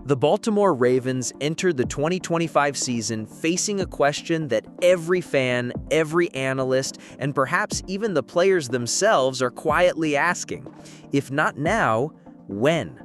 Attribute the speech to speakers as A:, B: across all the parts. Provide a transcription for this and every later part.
A: The Baltimore Ravens entered the 2025 season facing a question that every fan, every analyst, and perhaps even the players themselves are quietly asking. If not now, when?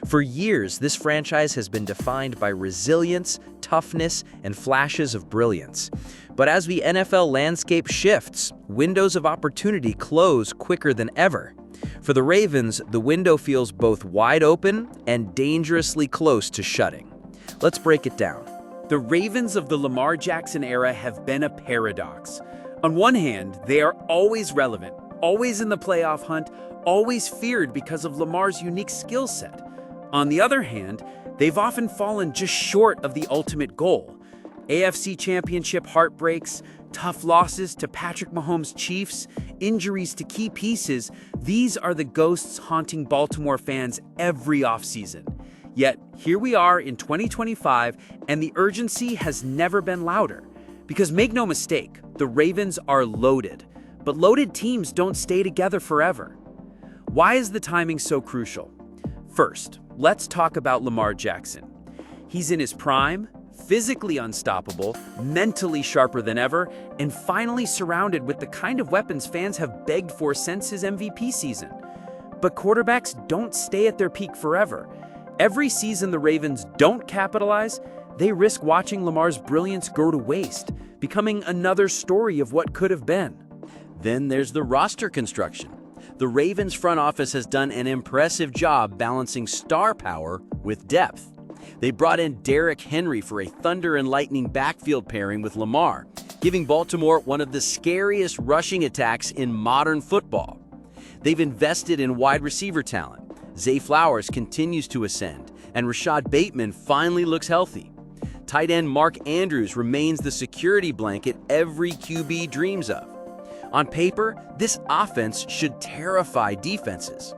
A: For years, this franchise has been defined by resilience, toughness, and flashes of brilliance. But as the NFL landscape shifts, windows of opportunity close quicker than ever. For the Ravens, the window feels both wide open and dangerously close to shutting. Let's break it down.
B: The Ravens of the Lamar Jackson era have been a paradox. On one hand, they are always relevant, always in the playoff hunt, always feared because of Lamar's unique skill set. On the other hand, they've often fallen just short of the ultimate goal. AFC Championship heartbreaks, tough losses to Patrick Mahomes' Chiefs, injuries to key pieces, these are the ghosts haunting Baltimore fans every offseason. Yet, here we are in 2025, and the urgency has never been louder. Because make no mistake, the Ravens are loaded. But loaded teams don't stay together forever. Why is the timing so crucial? First, let's talk about Lamar Jackson. He's in his prime, physically unstoppable, mentally sharper than ever, and finally surrounded with the kind of weapons fans have begged for since his MVP season. But quarterbacks don't stay at their peak forever. Every season the Ravens don't capitalize, they risk watching Lamar's brilliance go to waste, becoming another story of what could have been.
C: Then there's the roster construction. The Ravens front office has done an impressive job balancing star power with depth. They brought in Derrick Henry for a thunder and lightning backfield pairing with Lamar, giving Baltimore one of the scariest rushing attacks in modern football. They've invested in wide receiver talent. Zay Flowers continues to ascend, and Rashad Bateman finally looks healthy. Tight end Mark Andrews remains the security blanket every QB dreams of. On paper, this offense should terrify defenses.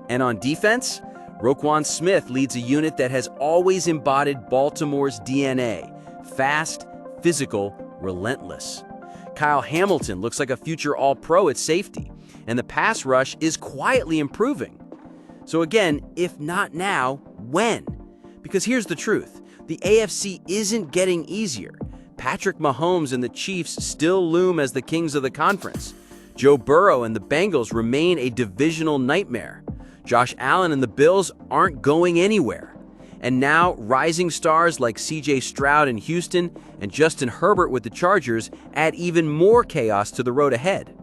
C: And on defense, Roquan Smith leads a unit that has always embodied Baltimore's DNA: fast, physical, relentless. Kyle Hamilton looks like a future All-Pro at safety, and the pass rush is quietly improving. So again, if not now, when? Because here's the truth, the AFC isn't getting easier. Patrick Mahomes and the Chiefs still loom as the kings of the conference. Joe Burrow and the Bengals remain a divisional nightmare. Josh Allen and the Bills aren't going anywhere. And now, rising stars like C.J. Stroud in Houston and Justin Herbert with the Chargers add even more chaos to the road ahead.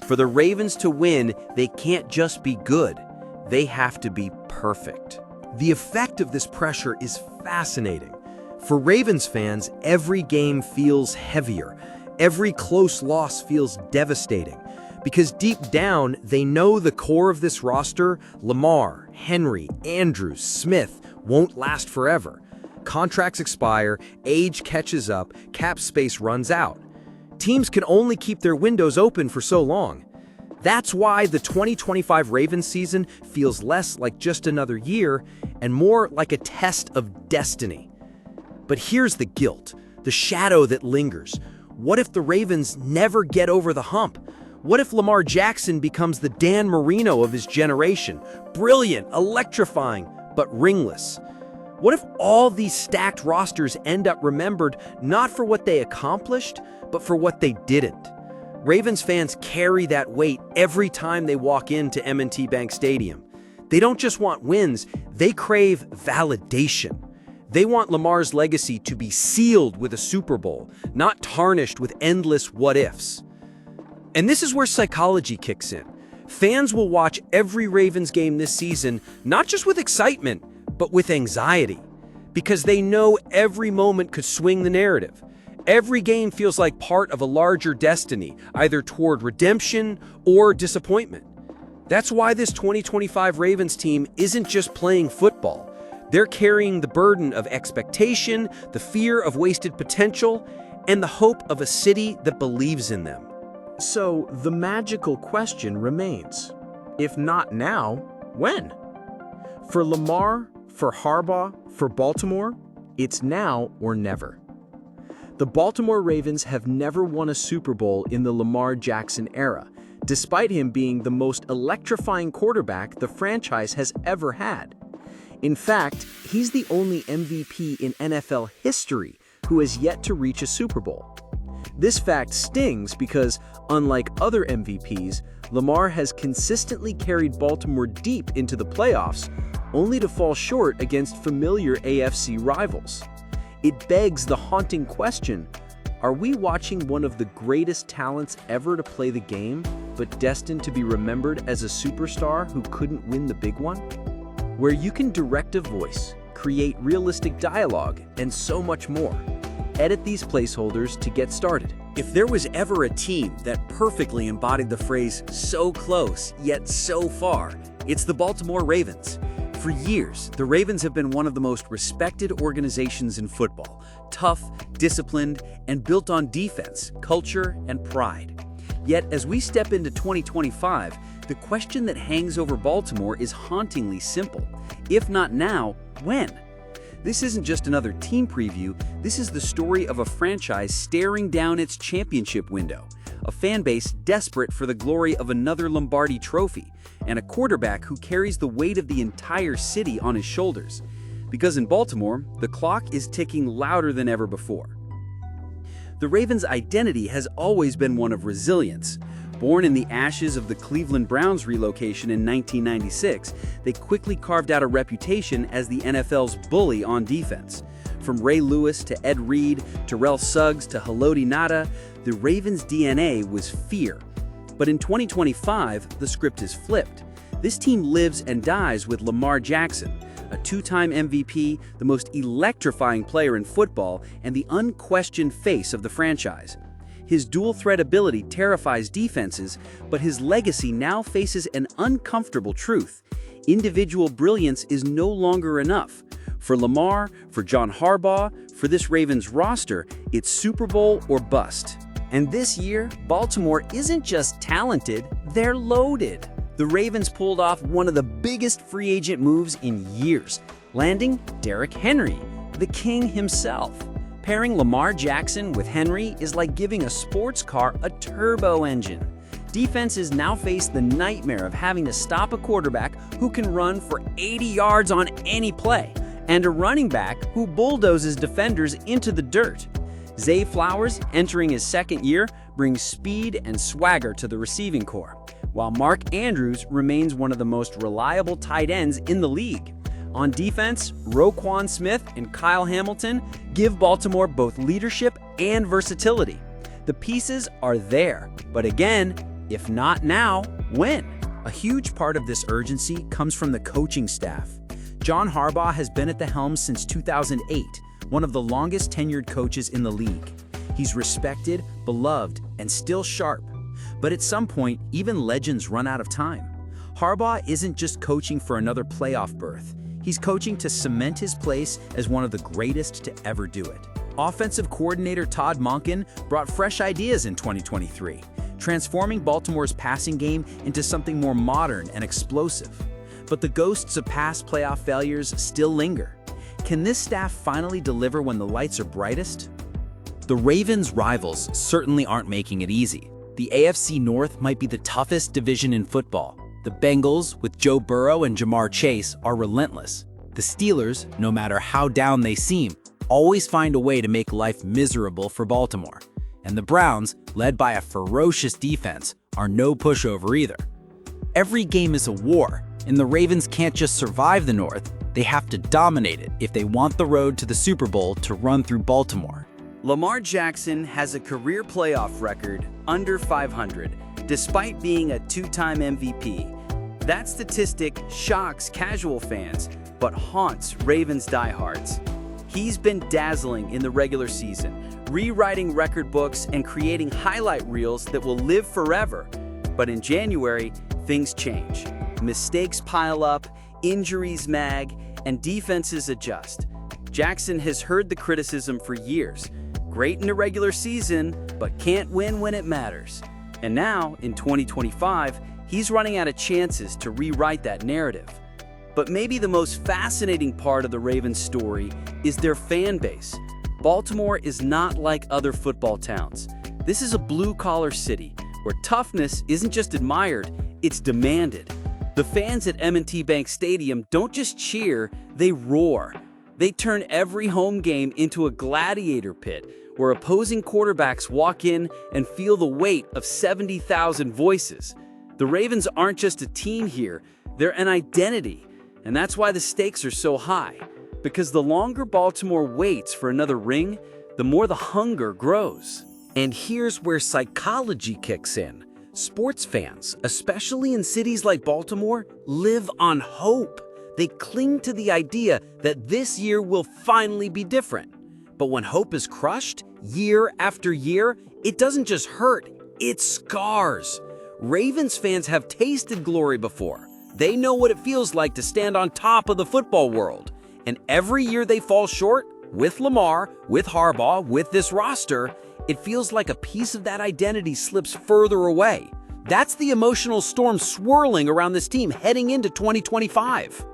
C: For the Ravens to win, they can't just be good. They have to be perfect.
D: The effect of this pressure is fascinating. For Ravens fans, every game feels heavier. Every close loss feels devastating. Because deep down, they know the core of this roster, Lamar, Henry, Andrews, Smith, won't last forever. Contracts expire, age catches up, cap space runs out. Teams can only keep their windows open for so long. That's why the 2025 Ravens season feels less like just another year and more like a test of destiny. But here's the guilt, the shadow that lingers. What if the Ravens never get over the hump? What if Lamar Jackson becomes the Dan Marino of his generation? Brilliant, electrifying, but ringless. What if all these stacked rosters end up remembered not for what they accomplished, but for what they didn't? Ravens fans carry that weight every time they walk into M&T Bank Stadium. They don't just want wins, they crave validation. They want Lamar's legacy to be sealed with a Super Bowl, not tarnished with endless what-ifs. And this is where psychology kicks in. Fans will watch every Ravens game this season, not just with excitement, but with anxiety. Because they know every moment could swing the narrative. Every game feels like part of a larger destiny, either toward redemption or disappointment. That's why this 2025 Ravens team isn't just playing football. They're carrying the burden of expectation, the fear of wasted potential, and the hope of a city that believes in them.
E: So the magical question remains, if not now, when? For Lamar, for Harbaugh, for Baltimore, it's now or never. The Baltimore Ravens have never won a Super Bowl in the Lamar Jackson era, despite him being the most electrifying quarterback the franchise has ever had. In fact, he's the only MVP in NFL history who has yet to reach a Super Bowl. This fact stings because, unlike other MVPs, Lamar has consistently carried Baltimore deep into the playoffs, only to fall short against familiar AFC rivals. It begs the haunting question, are we watching one of the greatest talents ever to play the game, but destined to be remembered as a superstar who couldn't win the big one? Where you can direct a voice, create realistic dialogue, and so much more. Edit these placeholders to get started.
C: If there was ever a team that perfectly embodied the phrase "so close, yet so far," it's the Baltimore Ravens. For years, the Ravens have been one of the most respected organizations in football. Tough, disciplined, and built on defense, culture, and pride. Yet, as we step into 2025, the question that hangs over Baltimore is hauntingly simple. If not now, when? This isn't just another team preview, this is the story of a franchise staring down its championship window, a fan base desperate for the glory of another Lombardi trophy, and a quarterback who carries the weight of the entire city on his shoulders. Because in Baltimore, the clock is ticking louder than ever before. The Ravens' identity has always been one of resilience. Born in the ashes of the Cleveland Browns relocation in 1996, they quickly carved out a reputation as the NFL's bully on defense. From Ray Lewis to Ed Reed, Terrell Suggs to Haloti Ngata, the Ravens' DNA was fear. But in 2025, the script is flipped. This team lives and dies with Lamar Jackson, a two-time MVP, the most electrifying player in football, and the unquestioned face of the franchise. His dual-threat ability terrifies defenses, but his legacy now faces an uncomfortable truth. Individual brilliance is no longer enough. For Lamar, for John Harbaugh, for this Ravens roster, it's Super Bowl or bust.
A: And this year, Baltimore isn't just talented, they're loaded. The Ravens pulled off one of the biggest free agent moves in years, landing Derrick Henry, the king himself. Pairing Lamar Jackson with Henry is like giving a sports car a turbo engine. Defenses now face the nightmare of having to stop a quarterback who can run for 80 yards on any play, and a running back who bulldozes defenders into the dirt. Zay Flowers, entering his second year, brings speed and swagger to the receiving corps, while Mark Andrews remains one of the most reliable tight ends in the league. On defense, Roquan Smith and Kyle Hamilton give Baltimore both leadership and versatility. The pieces are there, but again, if not now, when?
E: A huge part of this urgency comes from the coaching staff. John Harbaugh has been at the helm since 2008, one of the longest tenured coaches in the league. He's respected, beloved, and still sharp. But at some point, even legends run out of time. Harbaugh isn't just coaching for another playoff berth. He's coaching to cement his place as one of the greatest to ever do it. Offensive coordinator Todd Monken brought fresh ideas in 2023, transforming Baltimore's passing game into something more modern and explosive. But the ghosts of past playoff failures still linger. Can this staff finally deliver when the lights are brightest?
F: The Ravens' rivals certainly aren't making it easy. The AFC North might be the toughest division in football. The Bengals, with Joe Burrow and Jamar Chase, are relentless. The Steelers, no matter how down they seem, always find a way to make life miserable for Baltimore. And the Browns, led by a ferocious defense, are no pushover either. Every game is a war, and the Ravens can't just survive the North, they have to dominate it if they want the road to the Super Bowl to run through Baltimore.
B: Lamar Jackson has a career playoff record under 500, despite being a two-time MVP. That statistic shocks casual fans, but haunts Ravens diehards. He's been dazzling in the regular season, rewriting record books and creating highlight reels that will live forever. But in January, things change. Mistakes pile up, injuries mag, and defenses adjust. Jackson has heard the criticism for years. Great in the regular season, but can't win when it matters. And now, in 2025, he's running out of chances to rewrite that narrative. But maybe the most fascinating part of the Ravens story is their fan base. Baltimore is not like other football towns. This is a blue-collar city where toughness isn't just admired, it's demanded. The fans at M&T Bank Stadium don't just cheer, they roar. They turn every home game into a gladiator pit where opposing quarterbacks walk in and feel the weight of 70,000 voices. The Ravens aren't just a team here, they're an identity. And that's why the stakes are so high. Because the longer Baltimore waits for another ring, the more the hunger grows.
D: And here's where psychology kicks in. Sports fans, especially in cities like Baltimore, live on hope. They cling to the idea that this year will finally be different. But when hope is crushed, year after year, it doesn't just hurt, it scars. Ravens fans have tasted glory before. They know what it feels like to stand on top of the football world. And every year they fall short, with Lamar, with Harbaugh, with this roster, it feels like a piece of that identity slips further away. That's the emotional storm swirling around this team heading into 2025.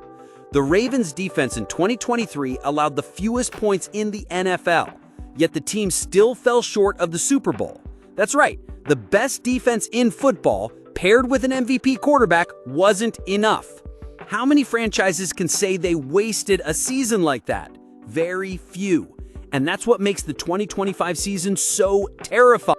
D: The Ravens' defense in 2023 allowed the fewest points in the NFL, yet the team still fell short of the Super Bowl. That's right, the best defense in football, paired with an MVP quarterback, wasn't enough. How many franchises can say they wasted a season like that? Very few. And that's what makes the 2025 season so terrifying.